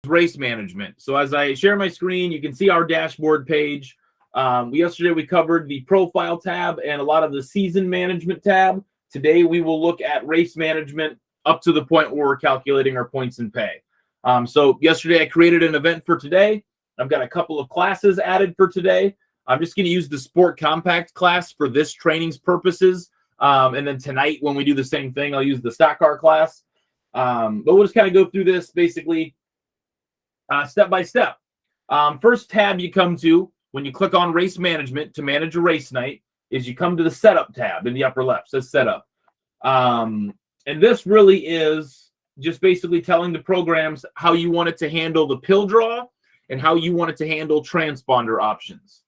race management. So as I share my screen, you can see our dashboard page. Yesterday we covered the profile tab and a lot of the season management tab. Today we will look at race management up to the point where we're calculating our points and pay. So yesterday I created an event for today. I've got a couple of classes added for today. I'm just going to use the Sport Compact class for this training's purposes. And then tonight when we do the same thing, I'll use the stock car class. But we'll just kind of go through this basically step by step. First tab you come to when you click on race management to manage a race night is you come to the setup tab in the upper left. Says setup. And this really is just basically telling the programs how you want it to handle the pill draw and how you want it to handle transponder options.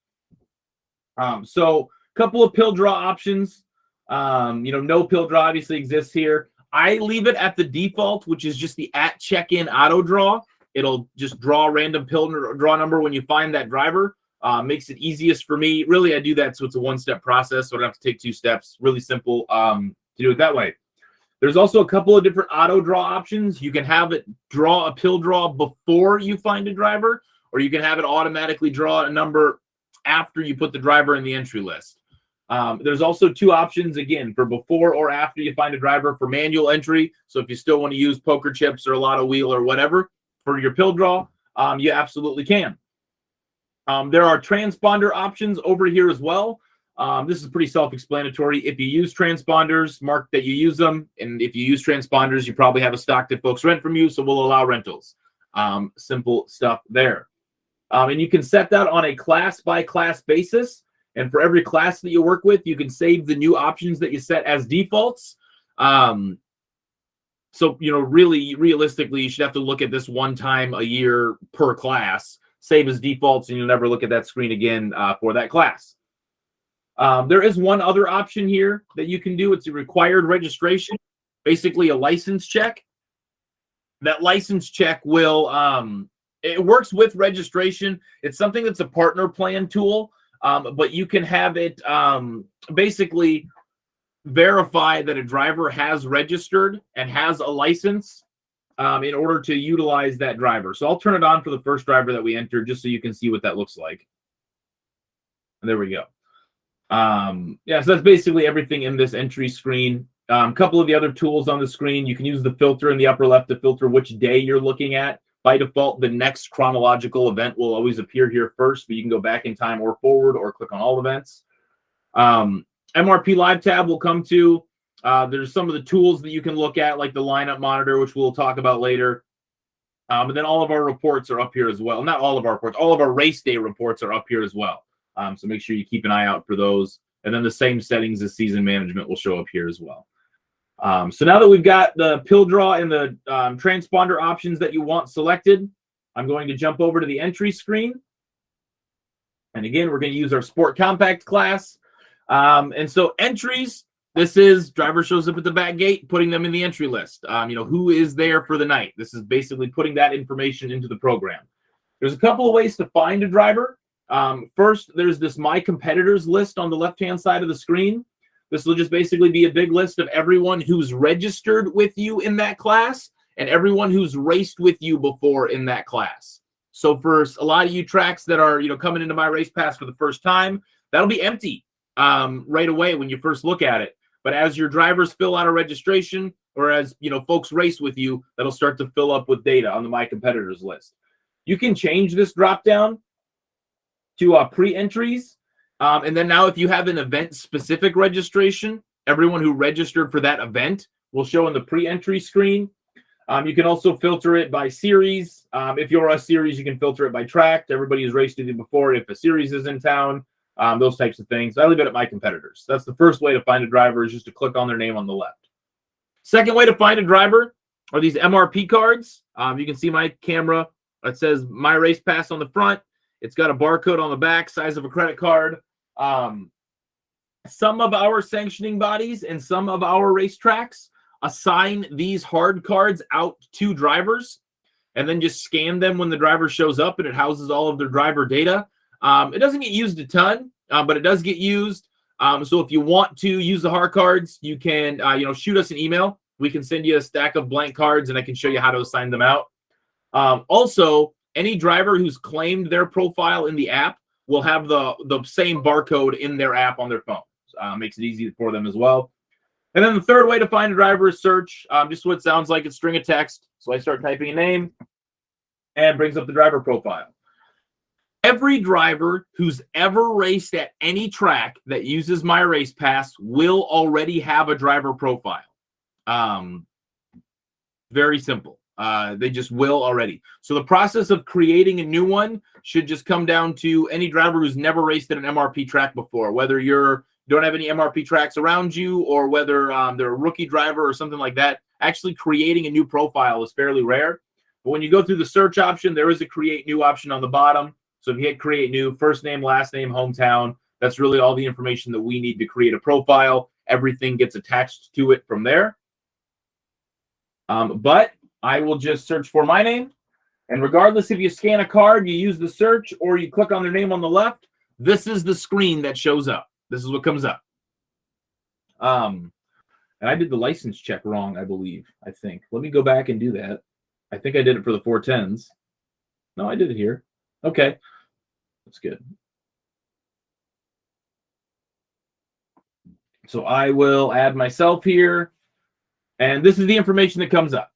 So a couple of pill draw options. No pill draw obviously exists here. I leave it at the default, which is just the @ check-in auto draw. It'll just draw a random pill draw number when you find that driver. Makes it easiest for me. Really, I do that so it's a one-step process, so I don't have to take 2 steps. Really simple to do it that way. There's also a couple of different auto draw options. You can have it draw a pill draw before you find a driver, or you can have it automatically draw a number after you put the driver in the entry list. There's also 2 options, again, for before or after you find a driver for manual entry. So if you still want to use poker chips or a lot of wheel or whatever for your pill draw, you absolutely can. There are transponder options over here as well. This is pretty self-explanatory. If you use transponders, mark that you use them. And if you use transponders, you probably have a stock that folks rent from you, so we'll allow rentals. Simple stuff there. And you can set that on a class-by-class basis. And for every class that you work with, you can save the new options that you set as defaults. So, really, realistically, you should have to look at this one time a year per class, save as defaults, and you'll never look at that screen again for that class. There is one other option here that you can do. It's a required registration, basically a license check. That license check will, it works with registration. It's something that's a partner plan tool, but you can have it basically verify that a driver has registered and has a license in order to utilize that driver. So I'll turn it on for the first driver that we entered just so you can see what that looks like. And there we go. So that's basically everything in this entry screen. A couple of the other tools on the screen. You can use the filter in the upper left to filter which day you're looking at. By default, the next chronological event will always appear here first, but you can go back in time or forward or click on all events. MRP Live tab will come to. There's some of the tools that you can look at, like the lineup monitor, which we'll talk about later. And then all of our reports are up here as well. Not all of our reports. All of our race day reports are up here as well. So make sure you keep an eye out for those. And then the same settings as season management will show up here as well. So now that we've got the pill draw and the transponder options that you want selected, I'm going to jump over to the entry screen. And again, we're going to use our Sport Compact class. And so entries, this is driver shows up at the back gate, putting them in the entry list. Who is there for the night? This is basically putting that information into the program. There's a couple of ways to find a driver. First, there's this My Competitors list on the left-hand side of the screen. This will just basically be a big list of everyone who's registered with you in that class and everyone who's raced with you before in that class. So for a lot of you tracks that are, coming into My Race Pass for the first time, that'll be empty right away when you first look at it. But as your drivers fill out a registration or as, folks race with you, that'll start to fill up with data on the My Competitors list. You can change this drop-down to pre-entries. And then now if you have an event-specific registration, everyone who registered for that event will show in the pre-entry screen. You can also filter it by series. If you're a series, you can filter it by track. Everybody who's raced with you before, if a series is in town, those types of things. I leave it at My Competitors. That's the first way to find a driver is just to click on their name on the left. Second way to find a driver are these MRP cards. You can see my camera. It says My Race Pass on the front. It's got a barcode on the back, size of a credit card. Some of our sanctioning bodies and some of our racetracks assign these hard cards out to drivers and then just scan them when the driver shows up, and it houses all of their driver data. It doesn't get used a ton, but it does get used. So if you want to use the hard cards, you can, shoot us an email. We can send you a stack of blank cards, and I can show you how to assign them out. Also, any driver who's claimed their profile in the app will have the same barcode in their app on their phone. Makes it easy for them as well. And then the third way to find a driver is search. Just what it sounds like, a string of text. So I start typing a name and brings up the driver profile. Every driver who's ever raced at any track that uses my race pass will already have a driver profile. Very simple. They just will already. So the process of creating a new one should just come down to any driver who's never raced at an MRP track before, whether you don't have any MRP tracks around you or whether they're a rookie driver or something like that. Actually creating a new profile is fairly rare. But when you go through the search option, there is a create new option on the bottom. So if you hit create new, first name, last name, hometown, that's really all the information that we need to create a profile. Everything gets attached to it from there. But I will just search for my name. And regardless if you scan a card, you use the search, or you click on their name on the left, this is the screen that shows up. This is what comes up. And I did the license check wrong, I think. Let me go back and do that. I think I did it for the 410s. No, I did it here. Okay. That's good. So I will add myself here. And this is the information that comes up.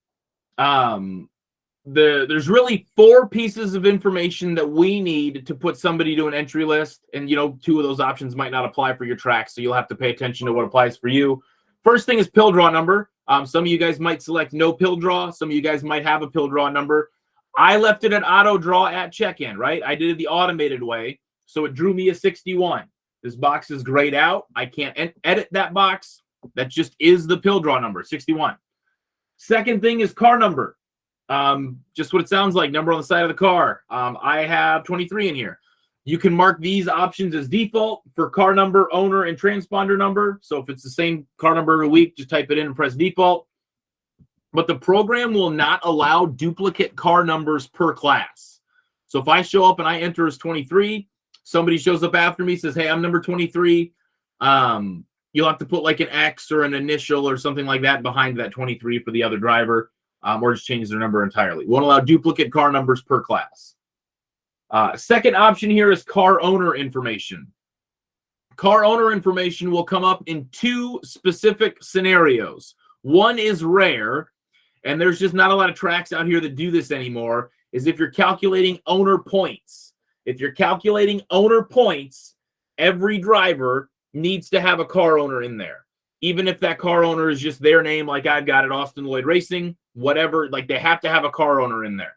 There's really 4 pieces of information that we need to put somebody to an entry list. And, 2 of those options might not apply for your track, so you'll have to pay attention to what applies for you. First thing is pill draw number. Some of you guys might select no pill draw. Some of you guys might have a pill draw number. I left it at auto draw at check-in, right? I did it the automated way, so it drew me a 61. This box is grayed out. I can't edit that box. That just is the pill draw number, 61. Second thing is car number. Just what it sounds like, number on the side of the car. I have 23 in here. You can mark these options as default for car number, owner, and transponder number. So if it's the same car number every week, just type it in and press default. But the program will not allow duplicate car numbers per class. So if I show up and I enter as 23, somebody shows up after me, says, hey, I'm number 23. You'll have to put like an X or an initial or something like that behind that 23 for the other driver, or just change their number entirely. Won't allow duplicate car numbers per class. Second option here is car owner information. Car owner information will come up in 2 specific scenarios. One is rare, and there's just not a lot of tracks out here that do this anymore, is if you're calculating owner points. If you're calculating owner points, every driver needs to have a car owner in there. Even if that car owner is just their name, like I've got at Austin Lloyd Racing, whatever, like they have to have a car owner in there.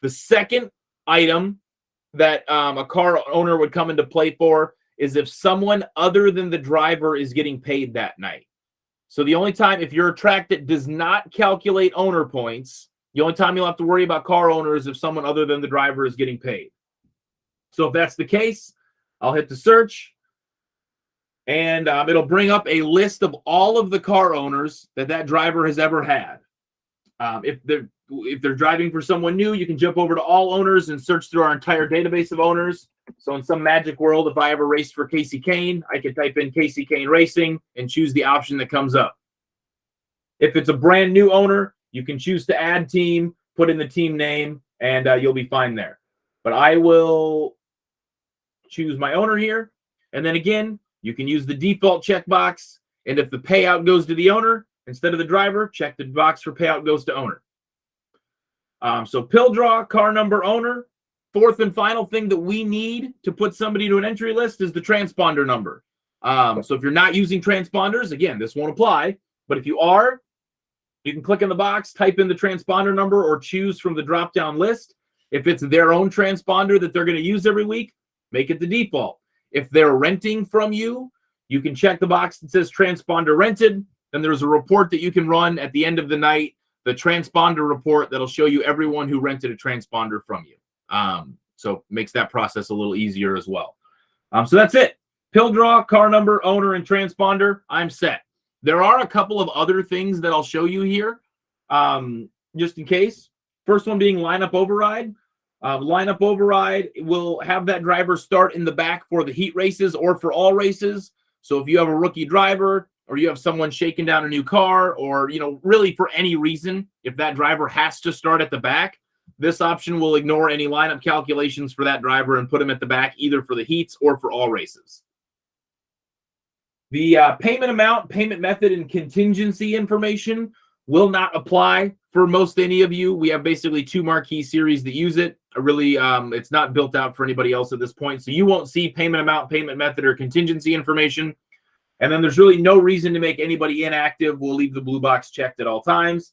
The second item that a car owner would come into play for is if someone other than the driver is getting paid that night. So the only time, if you're a track that does not calculate owner points, the only time you'll have to worry about car owners is if someone other than the driver is getting paid. So if that's the case, I'll hit the search, and it'll bring up a list of all of the car owners that driver has ever had. If they're driving for someone new, you can jump over to all owners and search through our entire database of owners. So in some magic world, if I ever raced for Casey Kane, I could type in Casey Kane Racing and choose the option that comes up. If it's a brand new owner, you can choose to add team, put in the team name, and you'll be fine there. But I will choose my owner here. And then again, you can use the default checkbox. And if the payout goes to the owner instead of the driver, check the box for payout goes to owner. So pill draw, car number, owner. Fourth and final thing that we need to put somebody to an entry list is the transponder number. So if you're not using transponders, again, this won't apply. But if you are, you can click in the box, type in the transponder number, or choose from the drop-down list. If it's their own transponder that they're going to use every week, make it the default. If they're renting from you, you can check the box that says transponder rented. Then there's a report that you can run at the end of the night, the transponder report that'll show you everyone who rented a transponder from you. So it makes that process a little easier as well. So that's it. Pill draw, car number, owner, and transponder. I'm set. There are a couple of other things that I'll show you here, just in case. First one being lineup override. Lineup override will have that driver start in the back for the heat races or for all races. So if you have a rookie driver or you have someone shaking down a new car or, really for any reason, if that driver has to start at the back, This option will ignore any lineup calculations for that driver and put him at the back either for the heats or for all races. The payment amount, payment method, and contingency information will not apply for most any of you. We have basically 2 marquee series that use it. Really, it's not built out for anybody else at this point. So you won't see payment amount, payment method, or contingency information. And then there's really no reason to make anybody inactive. We'll leave the blue box checked at all times.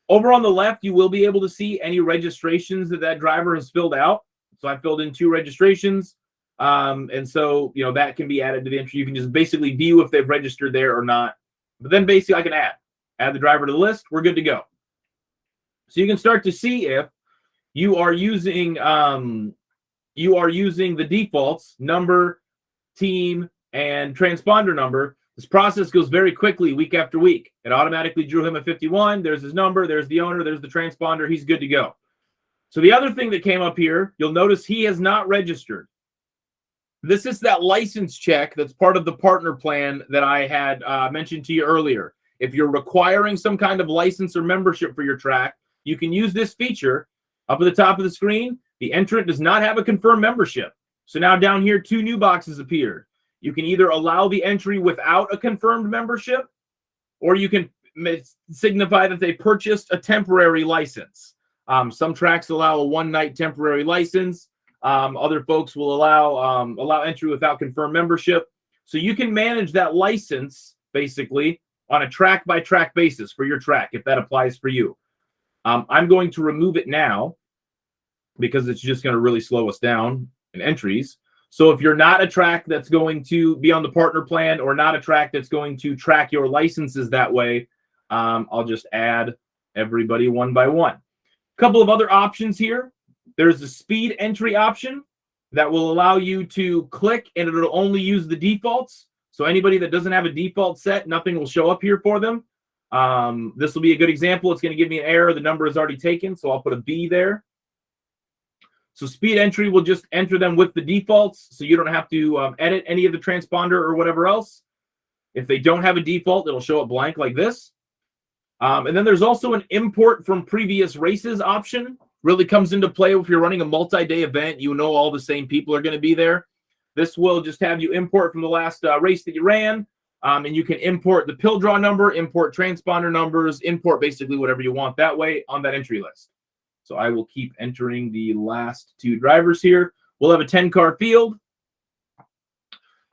Over on the left, you will be able to see any registrations that driver has filled out. So I filled in 2 registrations. And so, that can be added to the entry. You can just basically view if they've registered there or not. But then basically I can add the driver to the list. We're good to go. So you can start to see if you are using the defaults, number, team, and transponder number. This process goes very quickly week after week. It automatically drew him a 51. There's his number. There's the owner. There's the transponder. He's good to go. So the other thing that came up here, you'll notice he has not registered. This is that license check that's part of the partner plan that I had mentioned to you earlier. If you're requiring some kind of license or membership for your track, you can use this feature. Up at the top of the screen, the entrant does not have a confirmed membership. So now down here, 2 new boxes appeared. You can either allow the entry without a confirmed membership, or you can signify that they purchased a temporary license. Some tracks allow a 1-night temporary license. Other folks will allow entry without confirmed membership. So you can manage that license basically on a track-by-track basis for your track if that applies for you. I'm going to remove it now because it's just going to really slow us down in entries. So if you're not a track that's going to be on the partner plan or not a track that's going to track your licenses that way, I'll just add everybody one by one. A couple of other options here. There's a speed entry option that will allow you to click and it'll only use the defaults. So anybody that doesn't have a default set, nothing will show up here for them. This will be a good example. It's going to give me an error. The number is already taken, so I'll put a B there. So speed entry will just enter them with the defaults, so you don't have to edit any of the transponder or whatever else. If they don't have a default, it'll show up blank like this. And then there's also an import from previous races option. Really comes into play if you're running a multi-day event. You know all the same people are going to be there. This will just have you import from the last race that you ran. And you can import the pill draw number, import transponder numbers, import basically whatever you want that way on that entry list. So I will keep entering the last 2 drivers here. We'll have a 10-car field.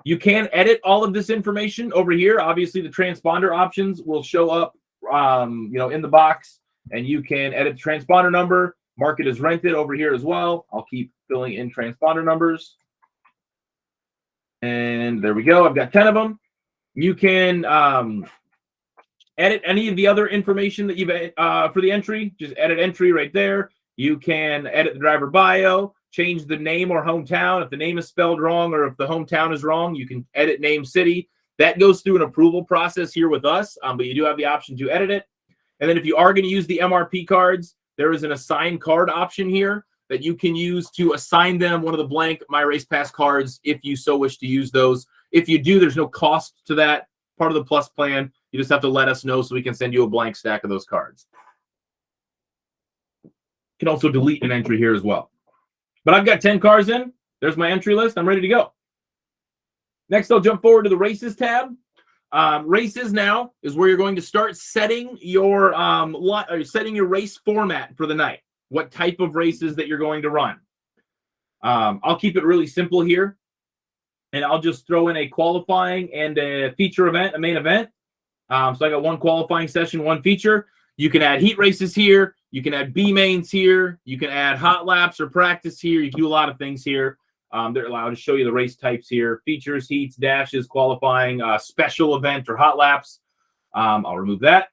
You can edit all of this information over here. Obviously, the transponder options will show up, in the box, and you can edit the transponder number, mark it as rented over here as well. I'll keep filling in transponder numbers. And there we go. I've got 10 of them. You can edit any of the other information that you've for the entry. Just edit entry right there. You can edit the driver bio, change the name or hometown. If the name is spelled wrong or if the hometown is wrong, you can edit name, city. That goes through an approval process here with us, but you do have the option to edit it. And then if you are going to use the MRP cards, there is an assign card option here that you can use to assign them one of the blank My Race Pass cards if you so wish to use those. If you do, there's no cost to that part of the Plus plan. You just have to let us know so we can send you a blank stack of those cards. You can also delete an entry here as well. But I've got 10 cars in. There's my entry list. I'm ready to go. Next, I'll jump forward to the Races tab. Races now is where you're going to start setting your race format for the night. What type of races that you're going to run. I'll keep it really simple here. And I'll just throw in a qualifying and a feature event, a main event. So I got 1 qualifying session, 1 feature. You can add heat races here. You can add B mains here. You can add hot laps or practice here. You can do a lot of things here. They're allowed to show you the race types here. Features, heats, dashes, qualifying, special event or hot laps. I'll remove that.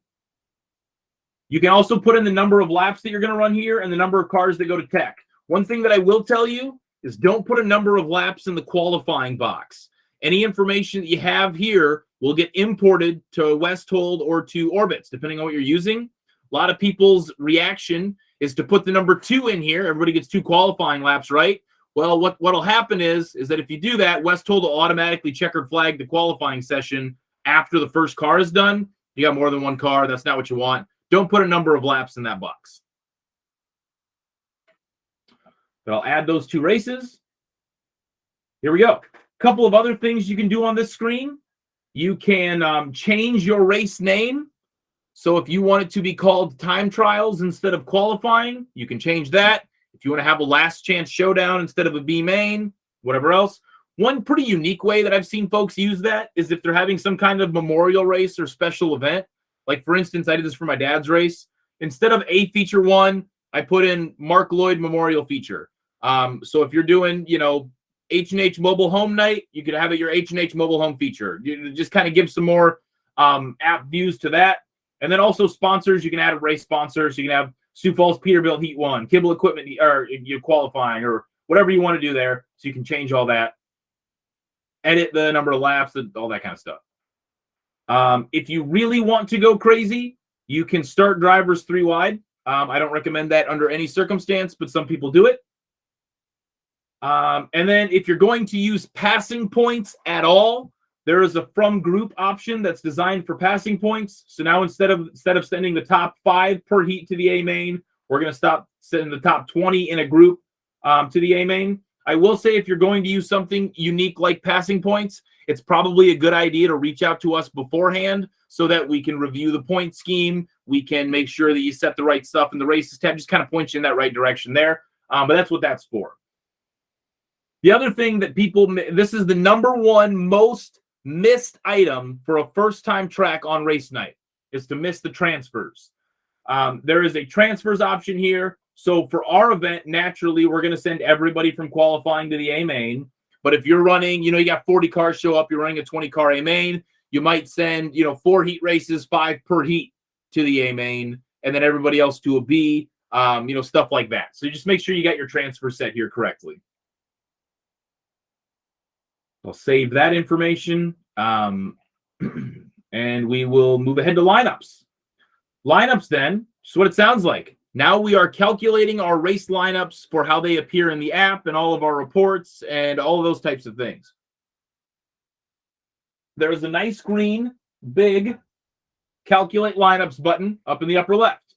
You can also put in the number of laps that you're going to run here and the number of cars that go to tech. One thing that I will tell you is don't put a number of laps in the qualifying box. Any information that you have here will get imported to Westhold or to Orbitz, depending on what you're using. A lot of people's reaction is to put the number 2 in here. Everybody gets 2 qualifying laps, right? Well, what'll happen is that if you do that, Westhold will automatically checkered flag the qualifying session after the first car is done. You got more than 1 car. That's not what you want. Don't put a number of laps in that box. But I'll add those 2 races. Here we go. A couple of other things you can do on this screen. You can change your race name. So if you want it to be called Time Trials instead of Qualifying, you can change that. If you want to have a Last Chance Showdown instead of a B Main, whatever else. One pretty unique way that I've seen folks use that is if they're having some kind of memorial race or special event. Like, for instance, I did this for my dad's race. Instead of A Feature 1, I put in Mark Lloyd Memorial Feature. So if you're doing, H&H Mobile Home Night, you could have it your H&H Mobile Home Feature. You just kind of give some more app views to that. And then also sponsors, you can add a race sponsor. So you can have Sioux Falls Peterbilt Heat 1, Kibble Equipment, or you qualifying, or whatever you want to do there. So you can change all that. Edit the number of laps, all that kind of stuff. If you really want to go crazy, you can start drivers 3 wide. I don't recommend that under any circumstance, but some people do it. And then if you're going to use passing points at all, there is a from group option that's designed for passing points. So now instead of sending the top 5 per heat to the A main, we're going to stop sending the top 20 in a group to the A main. I will say if you're going to use something unique like passing points, it's probably a good idea to reach out to us beforehand so that we can review the point scheme. We can make sure that you set the right stuff in the races tab, just kind of point you in that right direction there. But that's what that's for. The other thing that this is the #1 most missed item for a first-time track on race night, is to miss the transfers. There is a transfers option here. So for our event, naturally, we're going to send everybody from qualifying to the A main. But if you're running, you got 40 cars show up, you're running a 20-car A main, you might send, 4 heat races, 5 per heat to the A main, and then everybody else to a B, stuff like that. So just make sure you got your transfer set here correctly. I'll save that information, and we will move ahead to lineups. Lineups, then, just what it sounds like. Now we are calculating our race lineups for how they appear in the app and all of our reports and all of those types of things. There is a nice green, big calculate lineups button up in the upper left.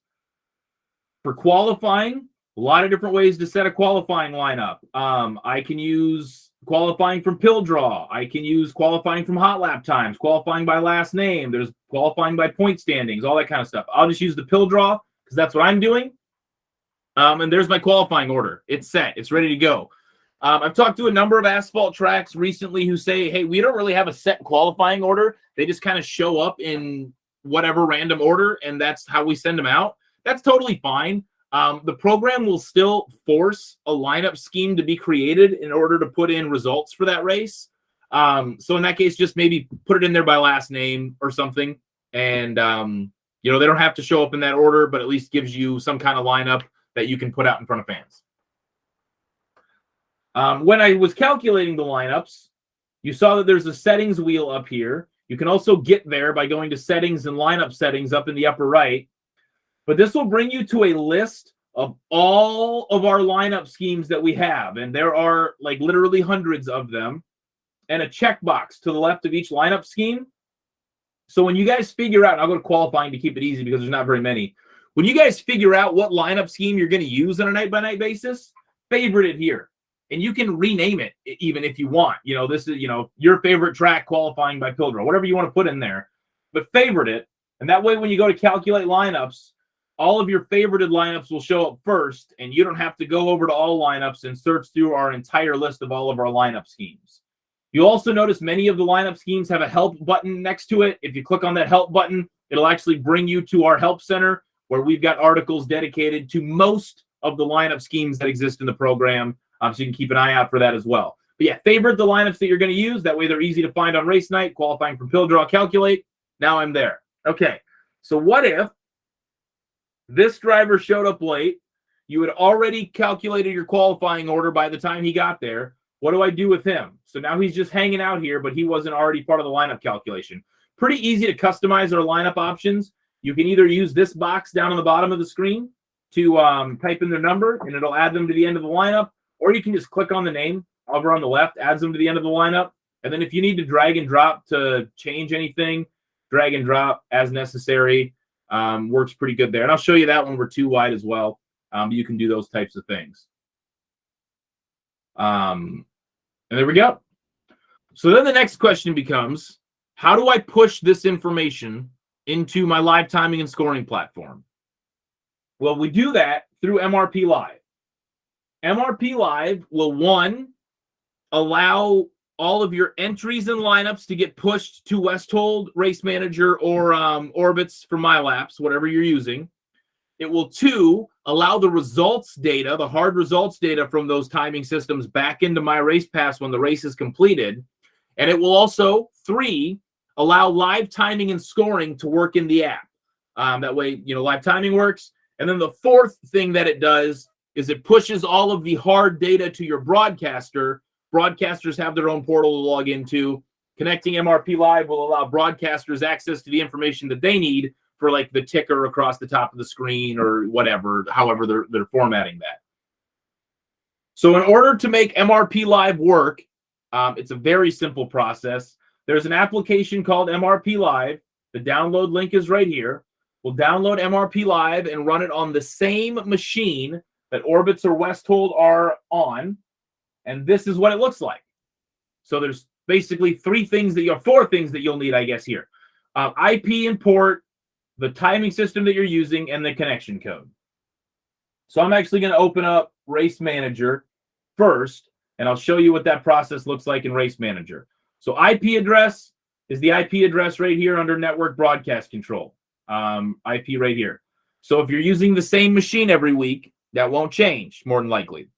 For qualifying, a lot of different ways to set a qualifying lineup. I can use qualifying from pill draw. I can use qualifying from hot lap times, qualifying by last name. There's qualifying by point standings, all that kind of stuff. I'll just use the pill draw because that's what I'm doing. And there's my qualifying order. It's set. It's ready to go. I've talked to a number of asphalt tracks recently who say, hey, we don't really have a set qualifying order. They just kind of show up in whatever random order, and that's how we send them out. That's totally fine. The program will still force a lineup scheme to be created in order to put in results for that race. So in that case, just maybe put it in there by last name or something. And, they don't have to show up in that order, but at least gives you some kind of lineup that you can put out in front of fans. When I was calculating the lineups, you saw that there's a settings wheel up here. You can also get there by going to settings and lineup settings up in the upper right. But this will bring you to a list of all of our lineup schemes that we have. And there are like literally hundreds of them. And a checkbox to the left of each lineup scheme. So when you guys figure out, and I'll go to qualifying to keep it easy because there's not very many. When you guys figure out what lineup scheme you're going to use on a night-by-night basis, favorite it here. And you can rename it even if you want. This is, your favorite track qualifying by pill draw, whatever you want to put in there. But favorite it. And that way when you go to calculate lineups, all of your favorited lineups will show up first, and you don't have to go over to all lineups and search through our entire list of all of our lineup schemes. You'll also notice many of the lineup schemes have a help button next to it. If you click on that help button, it'll actually bring you to our help center where we've got articles dedicated to most of the lineup schemes that exist in the program. So you can keep an eye out for that as well. But yeah, favorite the lineups that you're going to use. That way they're easy to find on race night, qualifying from pill draw, calculate. Now I'm there. Okay, so what if this driver showed up late? You had already calculated your qualifying order by the time he got there. What do I do with him? So now he's just hanging out here, but he wasn't already part of the lineup calculation. Pretty easy to customize our lineup options. You can either use this box down on the bottom of the screen to type in their number, and it'll add them to the end of the lineup, or you can just click on the name over on the left, adds them to the end of the lineup. And then if you need to drag and drop to change anything, drag and drop as necessary. Works pretty good there. And I'll show you that when we're 2 wide as well. You can do those types of things. And there we go. So then the next question becomes, how do I push this information into my live timing and scoring platform? Well, we do that through MRP Live. MRP Live will, one, allow all of your entries and lineups to get pushed to Westhold, Race Manager, or Orbitz for MyLaps, whatever you're using. It will, two, allow the results data, the hard results data from those timing systems back into my race pass when the race is completed. And it will also, three, allow live timing and scoring to work in the app. That way, live timing works. And then the fourth thing that it does is it pushes all of the hard data to your broadcaster. Broadcasters have their own portal to log into. Connecting MRP Live will allow broadcasters access to the information that they need for like the ticker across the top of the screen or whatever, however they're formatting that. So in order to make MRP Live work, it's a very simple process. There's an application called MRP Live. The download link is right here. We'll download MRP Live and run it on the same machine that Orbitz or Westhold are on. And this is what it looks like. So there's basically four things that you'll need, I guess, here. IP and port, the timing system that you're using, and the connection code. So I'm actually going to open up Race Manager first, and I'll show you what that process looks like in Race Manager. So IP address is the IP address right here under Network Broadcast Control. IP right here. So if you're using the same machine every week, that won't change, more than likely.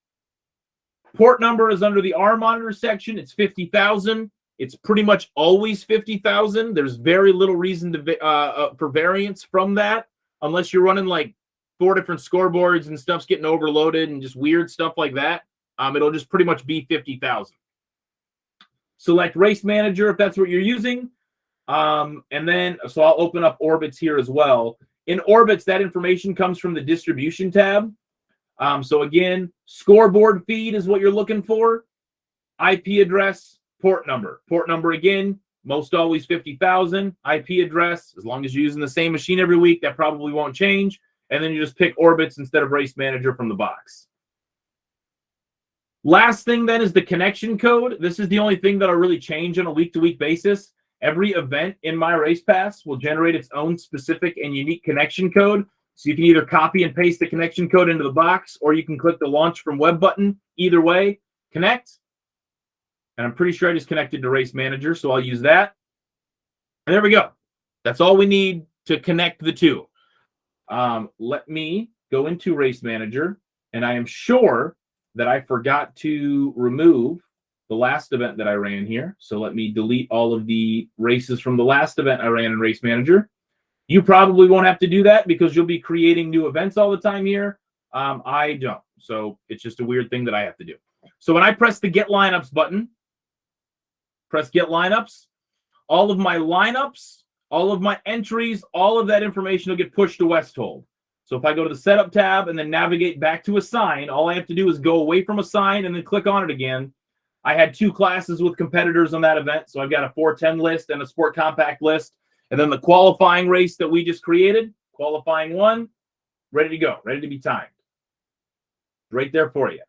Port number is under the R monitor section. It's 50,000. It's pretty much always 50,000. There's very little reason for variance from that, unless you're running like 4 different scoreboards and stuff's getting overloaded and just weird stuff like that. It'll just pretty much be 50,000. Select Race Manager if that's what you're using. And then, so I'll open up Orbitz here as well. In Orbitz, that information comes from the distribution tab. So again, scoreboard feed is what you're looking for. IP address, port number. Port number again, most always 50,000. IP address, as long as you're using the same machine every week, that probably won't change. And then you just pick Orbitz instead of Race Manager from the box. Last thing then is the connection code. This is the only thing that'll really change on a week-to-week basis. Every event in my race pass will generate its own specific and unique connection code. So you can either copy and paste the connection code into the box, or you can click the launch from web button. Either way, connect. And I'm pretty sure I just connected to Race Manager, so I'll use that. And there we go. That's all we need to connect the two. Let me go into Race Manager, and I am sure that I forgot to remove the last event that I ran here. So let me delete all of the races from the last event I ran in Race Manager. You probably won't have to do that because you'll be creating new events all the time here. I don't. So it's just a weird thing that I have to do. So when I press the Get Lineups button, press Get Lineups, all of my lineups, all of my entries, all of that information will get pushed to Westhold. So if I go to the Setup tab and then navigate back to Assign, all I have to do is go away from Assign and then click on it again. I had 2 classes with competitors on that event. So I've got a 410 list and a Sport Compact list. And then the qualifying race that we just created, qualifying 1, ready to go, ready to be timed. Right there for you.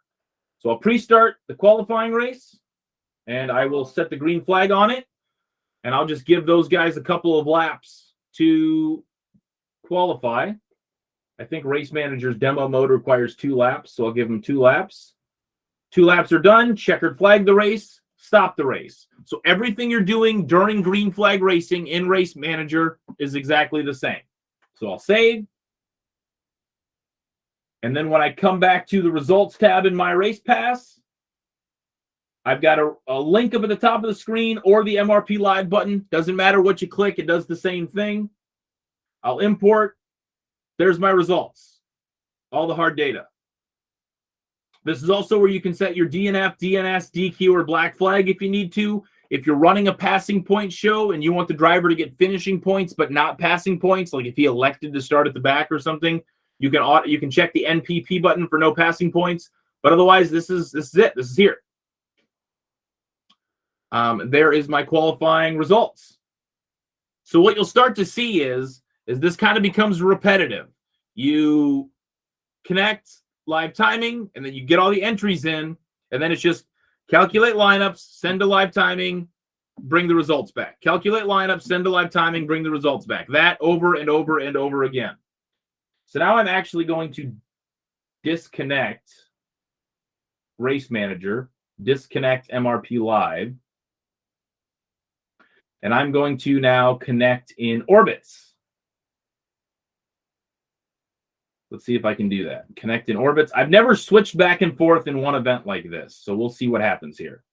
So I'll pre-start the qualifying race, and I will set the green flag on it, and I'll just give those guys a couple of laps to qualify. I think Race Manager's demo mode requires 2 laps, so I'll give them 2 laps. 2 laps are done, checkered flag the race, stop the race. So everything you're doing during green flag racing in Race Manager is exactly the same. So I'll save. And then when I come back to the results tab in my race pass, I've got a link up at the top of the screen or the MRP Live button. Doesn't matter what you click, it does the same thing. I'll import. There's my results. All the hard data. This is also where you can set your DNF, DNS, DQ, or black flag if you need to. If you're running a passing point show and you want the driver to get finishing points but not passing points, like if he elected to start at the back or something, you can check the NPP button for no passing points. But otherwise, this is it. This is here. There is my qualifying results. So what you'll start to see is this kind of becomes repetitive. You connect live timing, and then you get all the entries in, And then it's just calculate lineups, send to live timing, bring the results back. Calculate lineups, send to live timing, bring the results back. That over and over and over again. So now I'm actually going to disconnect Race Manager, disconnect MRP Live, and I'm going to now connect in Orbits. Let's see if I can do that. Connect in Orbits. I've never switched back and forth in one event like this, so we'll see what happens here.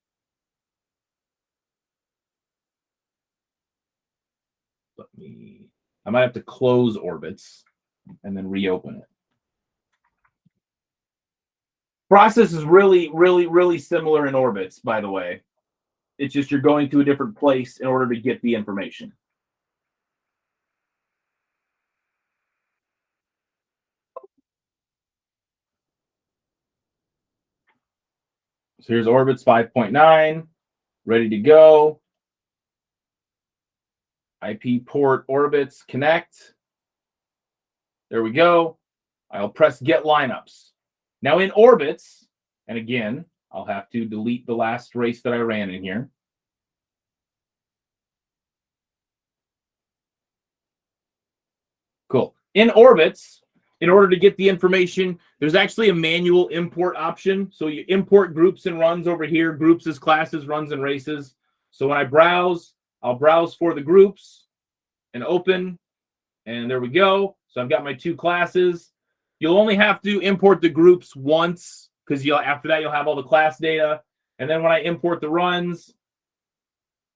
I might have to close Orbits and then reopen it. Process is really similar in Orbits, by the way. It's just you're going to a different place in order to get the information. So here's Orbits 5.9, ready to go. IP port Orbits connect. There we go. I'll press Get Lineups. Now in Orbits, and again, I'll have to delete the last race that I ran in here. Cool. In Orbits, in order to get the information, there's actually a manual import option. So you import groups and runs over here. Groups as classes, runs and races. So when I browse, I'll browse for the groups and open. And there we go. So I've got my two classes. You'll only have to import the groups once because after that you'll have all the class data. And then when I import the runs,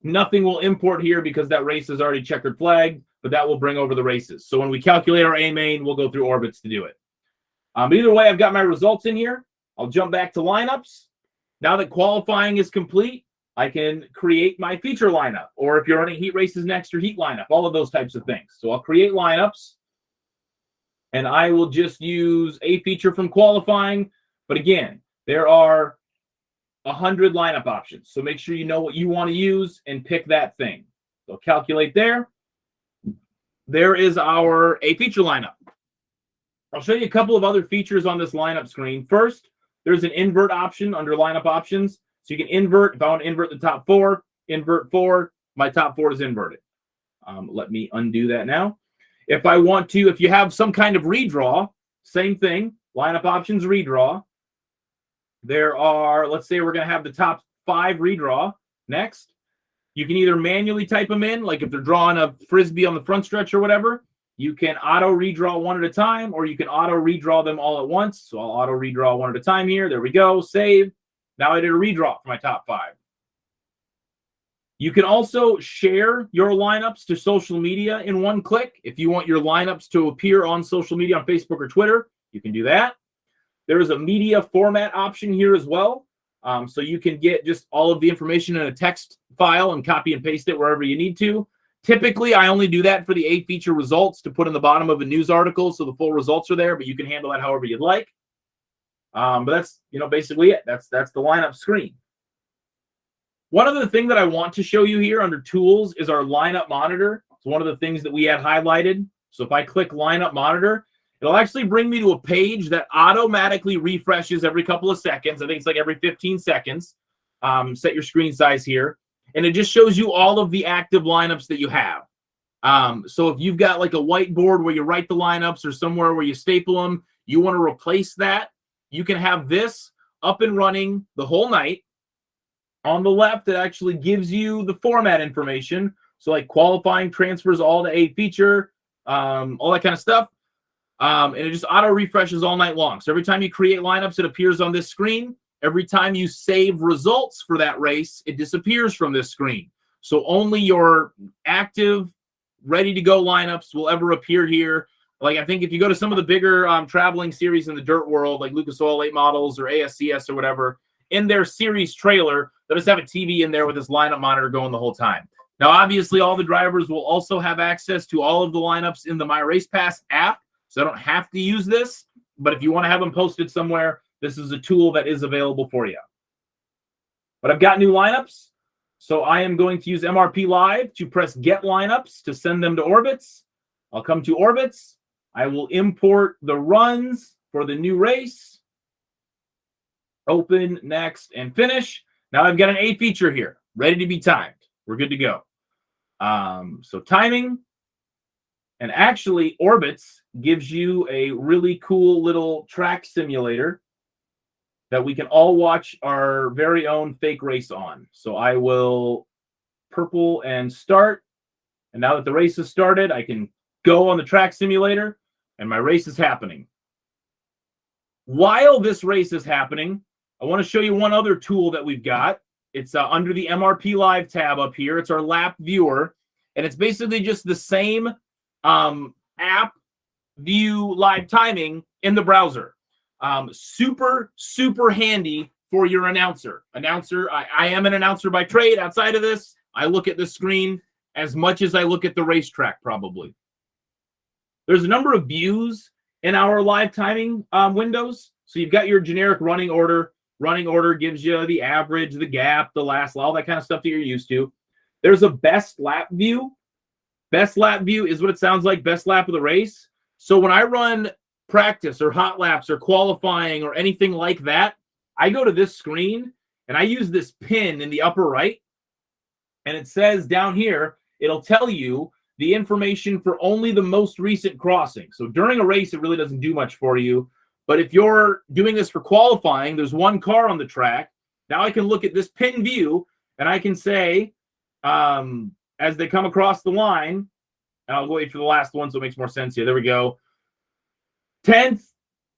nothing will import here because that race is already checkered flagged, but that will bring over the races. So when we calculate our A main, we'll go through Orbits to do it. But either way, I've got my results in here. I'll jump back to lineups. Now that qualifying is complete, I can create my feature lineup, or if you're running heat races next, your heat lineup, all of those types of things. So I'll create lineups, and I will just use a feature from qualifying. But again, there are 100 lineup options. So make sure you know what you want to use and pick that thing. So calculate there. There is our A feature lineup. I'll show you a couple of other features on this lineup screen. First, there's an invert option under lineup options. So you can invert. If I want to invert the top four, invert four. My top four is inverted. Let me undo that now. If I want to, if you have some kind of redraw, same thing. Lineup options, redraw. There are, let's say we're going to have the top 5 redraw next. You can either manually type them in, like if they're drawing a Frisbee on the front stretch or whatever. You can auto redraw one at a time, or you can auto redraw them all at once. So I'll auto redraw one at a time here. There we go. Save. Now I did a redraw for my top 5. You can also share your lineups to social media in one click. If you want your lineups to appear on social media on Facebook or Twitter, you can do that. There is a media format option here as well. So you can get just all of the information in a text file and copy and paste it wherever you need to. Typically, I only do that for the A feature results to put in the bottom of a news article so the full results are there, but you can handle that however you'd like. But that's basically it. That's the lineup screen. One other thing that I want to show you here under tools is our lineup monitor. It's one of the things that we had highlighted. So if I click lineup monitor, it'll actually bring me to a page that automatically refreshes every couple of seconds. I think it's like every 15 seconds. Set your screen size here. And it just shows you all of the active lineups that you have. So if you've got like a whiteboard where you write the lineups or somewhere where you staple them, you want to replace that, you can have this up and running the whole night. On the left, it actually gives you the format information. So like qualifying transfers all to A feature, all that kind of stuff. And it just auto refreshes all night long. So every time you create lineups, it appears on this screen. Every time you save results for that race, it disappears from this screen. So only your active, ready to go lineups will ever appear here. Like I think if you go to some of the bigger traveling series in the dirt world, like Lucas Oil Late Models or ASCS or whatever, in their series trailer, they'll just have a TV in there with this lineup monitor going the whole time. Now, obviously, all the drivers will also have access to all of the lineups in the My Race Pass app. So I don't have to use this, but if you want to have them posted somewhere, this is a tool that is available for you. But I've got new lineups, so I am going to use MRP Live to press Get Lineups to send them to Orbits. I'll come to Orbits. I will import the runs for the new race. Open, next, and finish. Now I've got an A feature here, ready to be timed. We're good to go. So timing, and actually Orbitz gives you a really cool little track simulator that we can all watch our very own fake race on. So I will purple and start. And now that the race has started, I can go on the track simulator and my race is happening. While this race is happening, I want to show you one other tool that we've got. It's under the MRP Live tab up here. It's our lap viewer, and it's basically just the same app view live timing in the browser. Super, super handy for your announcer. I am an announcer by trade. Outside of this, I look at the screen as much as I look at the racetrack, probably. There's a number of views in our live timing windows. So you've got your generic running order. Running order gives you the average, the gap, the last, all that kind of stuff that you're used to. There's a best lap view. Best lap view is what it sounds like, best lap of the race. So when I run practice or hot laps or qualifying or anything like that, I go to this screen and I use this pin in the upper right. And it says down here, it'll tell you the information for only the most recent crossing. So during a race, it really doesn't do much for you. But if you're doing this for qualifying, there's one car on the track. Now I can look at this pin view and I can say, as they come across the line, and I'll wait for the last one so it makes more sense here. There we go. 10th,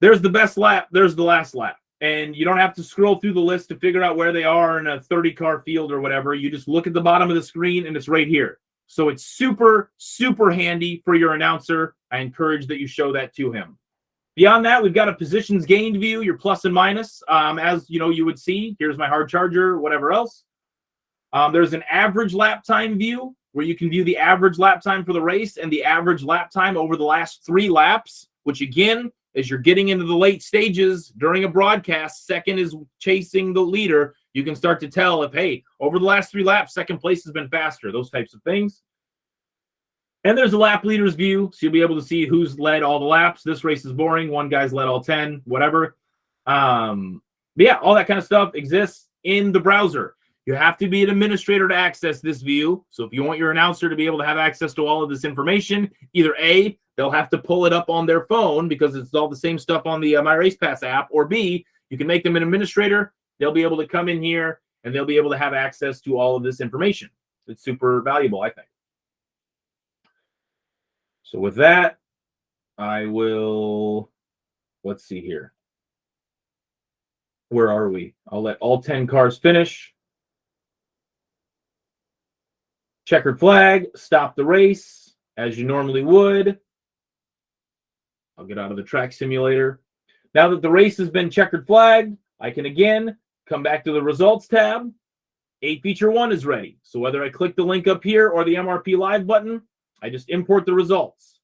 there's the best lap. There's the last lap. And you don't have to scroll through the list to figure out where they are in a 30-car field or whatever. You just look at the bottom of the screen and it's right here. So it's super, super handy for your announcer. I encourage that you show that to him. Beyond that, we've got a positions gained view, your plus and minus, as you know you would see. Here's my hard charger, whatever else. There's an average lap time view where you can view the average lap time for the race and the average lap time over the last 3 laps, which again, as you're getting into the late stages during a broadcast, second is chasing the leader. You can start to tell if, hey, over the last 3 laps, second place has been faster, those types of things. And there's a lap leaders view, so you'll be able to see who's led all the laps. This race is boring. One guy's led all 10, whatever. But yeah, all that kind of stuff exists in the browser. You have to be an administrator to access this view. So if you want your announcer to be able to have access to all of this information, either A, they'll have to pull it up on their phone because it's all the same stuff on the My Race Pass app, or B, you can make them an administrator. They'll be able to come in here and they'll be able to have access to all of this information. It's super valuable, I think. So with that, I will, let's see here. Where are we? I'll let all 10 cars finish. Checkered flag, stop the race as you normally would. I'll get out of the track simulator. Now that the race has been checkered flagged, I can again come back to the results tab. A feature 1 is ready. So whether I click the link up here or the MRP Live button, I just import the results.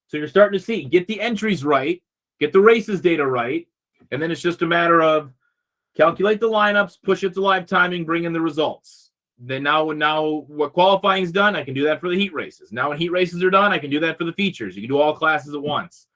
So you're starting to see, get the entries right, get the races data right, and then it's just a matter of calculate the lineups, push it to live timing, bring in the results. Then now what qualifying is done, I can do that for the heat races. Now when heat races are done, I can do that for the features. You can do all classes at once.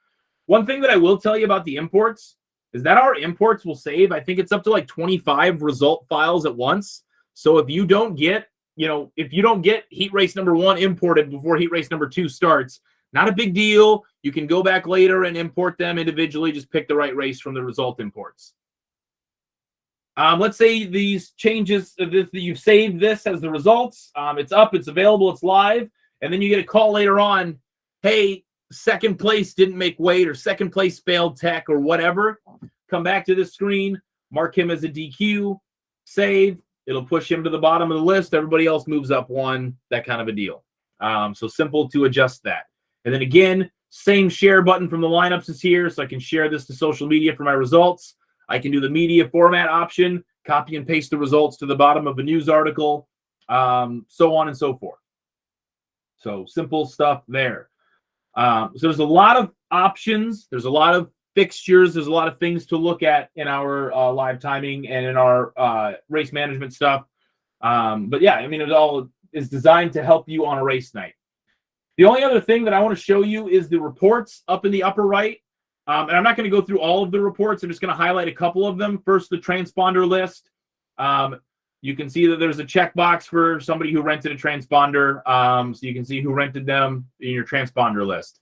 One thing that I will tell you about the imports is that our imports will save, I think it's up to like 25 result files at once. So if you don't get if you don't get heat race number 1 imported before heat race number 2 starts, not a big deal. You can go back later and import them individually. Just pick the right race from the result imports. Let's say these changes, you've saved this as the results. It's up, it's available, it's live. And then you get a call later on, hey, second place didn't make weight or second place failed tech or whatever. Come back to this screen, mark him as a DQ, save. It'll push him to the bottom of the list. Everybody else moves up 1, that kind of a deal. So simple to adjust that. And then again, same share button from the lineups is here. So I can share this to social media for my results. I can do the media format option, copy and paste the results to the bottom of a news article, so on and so forth. So simple stuff there. So there's a lot of options. There's a lot of fixtures. There's a lot of things to look at in our live timing and in our race management stuff. But yeah, I mean, it all is designed to help you on a race night. The only other thing that I want to show you is the reports up in the upper right. And I'm not going to go through all of the reports. I'm just going to highlight a couple of them. First, the transponder list. You can see that there's a checkbox for somebody who rented a transponder. So you can see who rented them in your transponder list.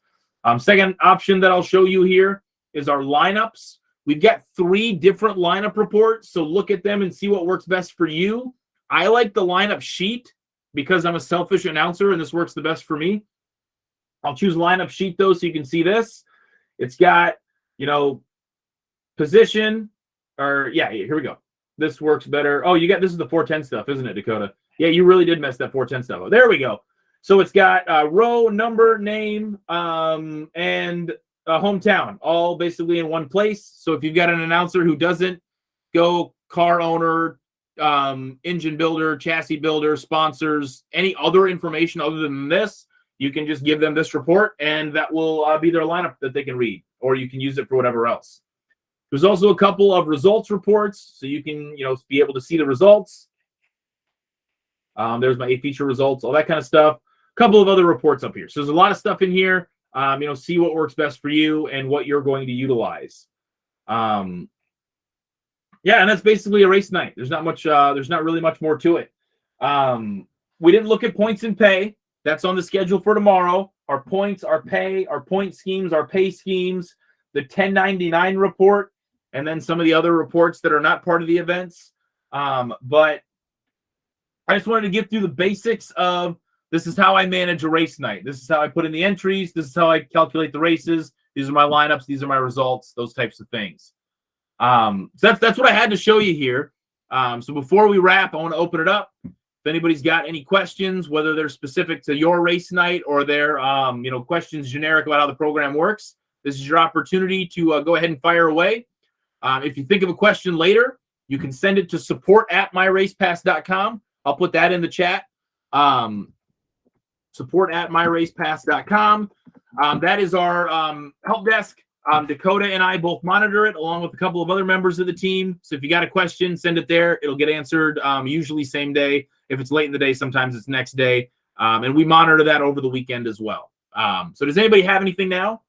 Second option that I'll show you here is our lineups. We've got 3 different lineup reports, so look at them and see what works best for you. I like the lineup sheet because I'm a selfish announcer and this works the best for me. I'll choose lineup sheet though, so you can see this. It's got, position, or yeah, here we go. This works better. Oh, this is the 410 stuff, isn't it, Dakota? Yeah, you really did mess that 410 stuff up. There we go. So it's got row, number, name, and hometown, all basically in one place. So if you've got an announcer who doesn't go car owner, engine builder, chassis builder, sponsors, any other information other than this, you can just give them this report, and that will be their lineup that they can read, or you can use it for whatever else. There's also a couple of results reports, so you can, be able to see the results. There's my 8 feature results, all that kind of stuff. A couple of other reports up here. So there's a lot of stuff in here. See what works best for you and what you're going to utilize. Yeah, and that's basically a race night. There's not much. There's not really much more to it. We didn't look at points and pay. That's on the schedule for tomorrow. Our points, our pay, our point schemes, our pay schemes, the 1099 report, and then some of the other reports that are not part of the events. But I just wanted to get through the basics of this is how I manage a race night. This is how I put in the entries. This is how I calculate the races. These are my lineups. These are my results, those types of things. So that's what I had to show you here. So before we wrap, I want to open it up. If anybody's got any questions, whether they're specific to your race night or they're, questions generic about how the program works, this is your opportunity to go ahead and fire away. If you think of a question later, you can send it to support@myracepass.com. I'll put that in the chat. Support@myracepass.com. That is our help desk. Dakota and I both monitor it along with a couple of other members of the team. So if you got a question, send it there. It'll get answered usually same day. If it's late in the day, sometimes it's next day. And we monitor that over the weekend as well. So does anybody have anything now?